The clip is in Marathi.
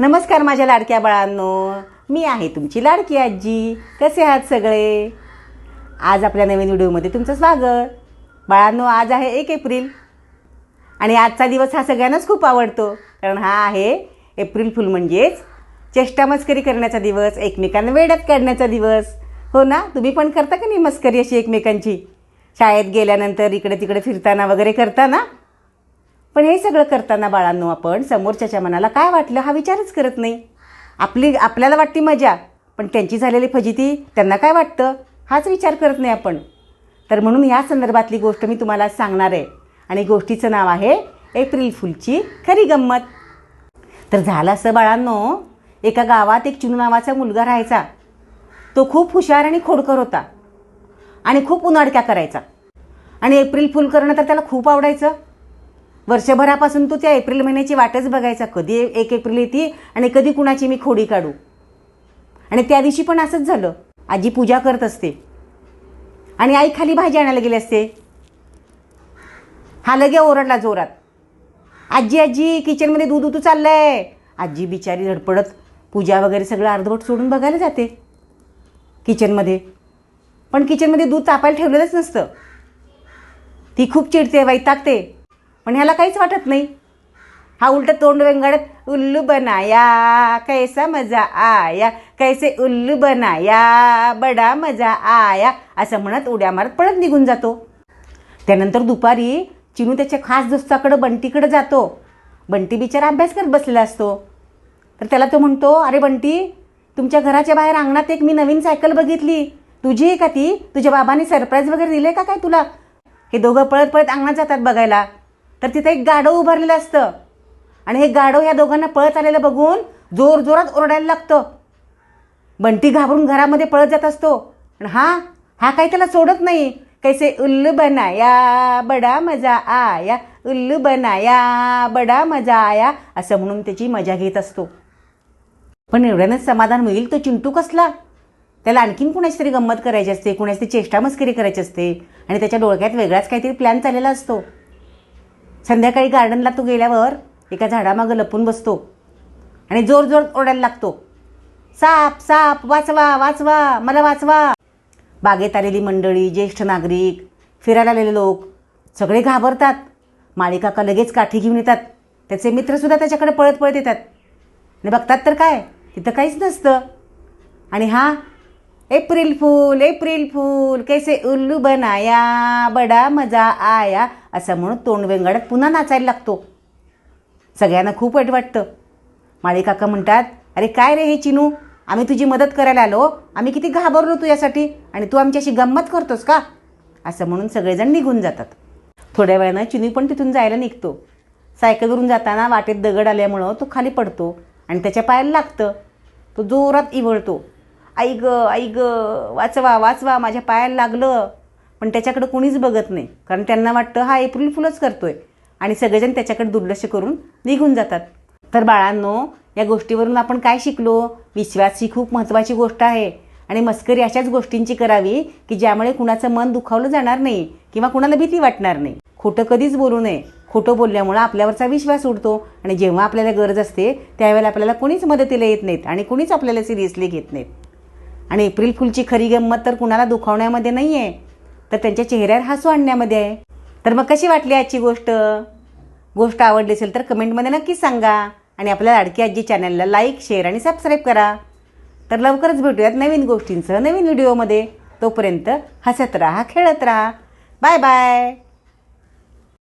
नमस्कार माझ्या लाडक्या बाळांनो, मी आहे तुमची लाडकी आजी. कसे आहात सगळे? आज आपल्या नवीन व्हिडिओमध्ये तुमचं स्वागत. बाळांनो, आज आहे 1 एप्रिल आणि आजचा दिवस हा सगळ्यांनाच खूप आवडतो, कारण हा आहे एप्रिल फुल, म्हणजेच चेष्टा मस्करी करण्याचा दिवस, एकमेकांना वेड्यात काढण्याचा दिवस. हो ना? तुम्ही पण करता का नाही मस्करी अशी एकमेकांची? शाळेत गेल्यानंतर इकडे तिकडे फिरताना वगैरे करता ना? पण हे सगळं करताना बाळांनो, आपण समोरच्याच्या मनाला काय वाटलं हा विचारच करत नाही. आपल्याला वाटते मजा, पण त्यांची झालेली फजिती त्यांना काय वाटतं हाच विचार करत नाही आपण. तर म्हणून या संदर्भातली गोष्ट मी तुम्हाला सांगणार आहे, आणि गोष्टीचं नाव आहे एप्रिल फुलची खरी गंमत. तर झालं असं बाळांनो, एका गावात एक चिनू नावाचा मुलगा राहायचा. तो खूप हुशार आणि खोडकर होता आणि खूप उनाडक्या करायचा, आणि एप्रिल फुल करणं तर त्याला खूप आवडायचं. वर्षभरापासून तो त्या एप्रिल महिन्याची वाटच बघायचा, कधी 1 एप्रिल येते आणि कधी कुणाची मी खोडी काढू. आणि त्या दिवशी पण असंच झालं. आजी पूजा करत असते आणि आई खाली भाजी आणायला गेली असते. हा लगे ओरडला जोरात, आजी आजी किचनमध्ये दूध उतू चाललंय. आजी बिचारी धडपडत पूजा वगैरे सगळं अर्धवट सोडून बघायला जाते किचनमध्ये. पण किचनमध्ये दूध तापायला ठेवलेलंच नसतं. ती खूप चिडते, वैतागते, पण ह्याला काहीच वाटत नाही. हा उलट तोंड वेंगाडत, उल्लू बनाया कैसा मजा आया, कैसे उल्लू बनाया बडा मजा आया, असं म्हणत उड्या मारत पळत निघून जातो. त्यानंतर दुपारी चिनू त्याच्या खास दोस्ताकडं बंटीकडे जातो. बंटी बिचारा अभ्यास करत बसलेला असतो. तर त्याला तो म्हणतो, अरे बंटी, तुमच्या घराच्या बाहेर अंगणात एक मी नवीन सायकल बघितली, तुझी आहे का ती? तुझ्या बाबांनी सरप्राईज वगैरे दिले का काय तुला? हे दोघं पळत पळत अंगणात जातात बघायला. तर तिथं एक गाढव उभारलेलं असतं, आणि हे गाढव ह्या दोघांना पळत आलेलं बघून जोर जोरात ओरडायला लागतं. बंटी घाबरून घरामध्ये पळत जात असतो, पण हा काही त्याला सोडत नाही. कैसे उल्लू बनाया बडा मजा आया, उल्लू बनाया बडा मजा आया, असं म्हणून त्याची मजा घेत असतो. पण एवढ्यानंच समाधान होईल तो चिंटू कसला? त्याला आणखीन कुणाची तरी गंमत करायची असते, कुणाची तरी चेष्टा मस्करी करायची असते, आणि त्याच्या डोक्यात वेगळाच काहीतरी प्लॅन चाललेला असतो. संध्याकाळी गार्डनला तो गेल्यावर एका झाडामागं लपून बसतो आणि जोर जोर ओरडायला लागतो, साप साप, वाचवा वाचवा, मला वाचवा. बागेत आलेली मंडळी, ज्येष्ठ नागरिक, फिरायला आलेले लोक सगळे घाबरतात. माळीकाका लगेच काठी घेऊन येतात. त्याचे मित्रसुद्धा त्याच्याकडे पळत पळत येतात आणि बघतात तर काय, तिथं काहीच नसतं. आणि एप्रिल फूल कैसे उल्लू बनाया बडा मजा आया, असं म्हणून तोंड वेंगाडत पुन्हा नाचायला लागतो. सगळ्यांना खूप वाईट वाटतं. माळीकाका म्हणतात, अरे काय रे हे चिनू, आम्ही तुझी मदत करायला आलो, आम्ही किती घाबरलो तुझ्यासाठी, आणि तू आमच्याशी गंमत करतोस का? असं म्हणून सगळेजण निघून जातात. थोड्या वेळानं चिनू पण तिथून जायला निघतो. सायकलवरून जाताना वाटेत दगड आल्यामुळं तो खाली पडतो आणि त्याच्या पायाला लागतं. तो जोरात इवळतो, आई ग वाचवा वाचवा, माझ्या पायाला लागलं. पण त्याच्याकडे कोणीच बघत नाही, कारण त्यांना वाटतं हा एप्रिल फुलच करतोय, आणि सगळेजण त्याच्याकडे दुर्लक्ष करून निघून जातात. तर बाळांनो, या गोष्टीवरून आपण काय शिकलो? विश्वास ही खूप महत्त्वाची गोष्ट आहे, आणि मस्करी अशाच गोष्टींची करावी की ज्यामुळे कुणाचं मन दुखावलं जाणार नाही किंवा कुणाला भीती वाटणार नाही. खोटं कधीच बोलू नये. खोटं बोलल्यामुळं आपल्यावरचा विश्वास उडतो, आणि जेव्हा आपल्याला गरज असते त्यावेळेला आपल्याला कोणीच मदतीला येत नाहीत आणि कोणीच आपल्याला सिरियसली घेत नाहीत. आणि एप्रिल फुलची खरी गंमत तर कुणाला दुखावण्यामध्ये नाही आहे, तर त्यांच्या चेहऱ्यावर हसू आणण्यामध्ये आहे. तर मग कशी वाटली आजची गोष्ट आवडली असेल तर कमेंटमध्ये नक्कीच सांगा, आणि आपल्या लाडकी आजी चॅनलला लाईक, शेअर आणि सबस्क्राईब करा. तर लवकरच भेटूयात नवीन गोष्टींसह नवीन व्हिडिओमध्ये. तोपर्यंत हसत राहा, खेळत राहा. Bye bye.